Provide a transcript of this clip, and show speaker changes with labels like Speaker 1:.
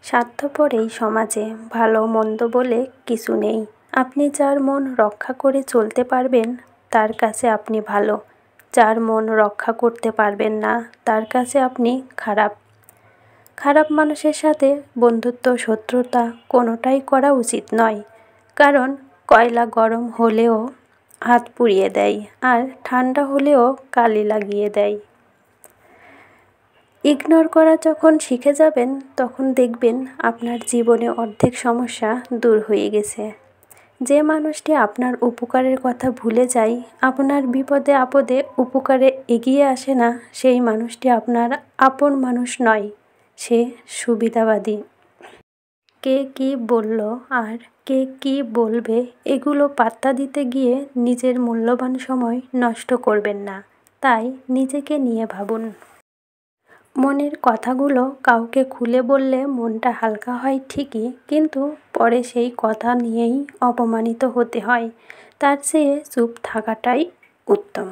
Speaker 1: স্বার্থপর এই সমাজে ভালো মন্দ বলে কিছু নেই। আপনি যার মন রক্ষা করে চলতে পারবেন তার কাছে আপনি ভালো, যার মন রক্ষা করতে পারবেন না তার কাছে আপনি খারাপ। খারাপ মানুষের সাথে বন্ধুত্ব শত্রুতা কোনোটাই করা উচিত নয়, কারণ কয়লা গরম হলেও হাত পুড়িয়ে দেয় আর ঠান্ডা হলেও কালি লাগিয়ে দেয়। ইগনোর করা যখন শিখে যাবেন তখন দেখবেন আপনার জীবনে অর্ধেক সমস্যা দূর হয়ে গেছে। যে মানুষটি আপনার উপকারের কথা ভুলে যায়, আপনার বিপদে আপদে উপকারে এগিয়ে আসে না, সেই মানুষটি আপনার আপন মানুষ নয়, সে সুবিধাবাদী। কে কী বলল আর কে কী বলবে এগুলো পাত্তা দিতে গিয়ে নিজের মূল্যবান সময় নষ্ট করবেন না। তাই নিজেকে নিয়ে ভাবুন। মনের কথাগুলো কাউকে খুলে বললে মনটা হালকা হয় ঠিকই, কিন্তু পরে সেই কথা নিয়েই অপমানিত হতে হয়। তার চেয়ে চুপ থাকাটাই উত্তম।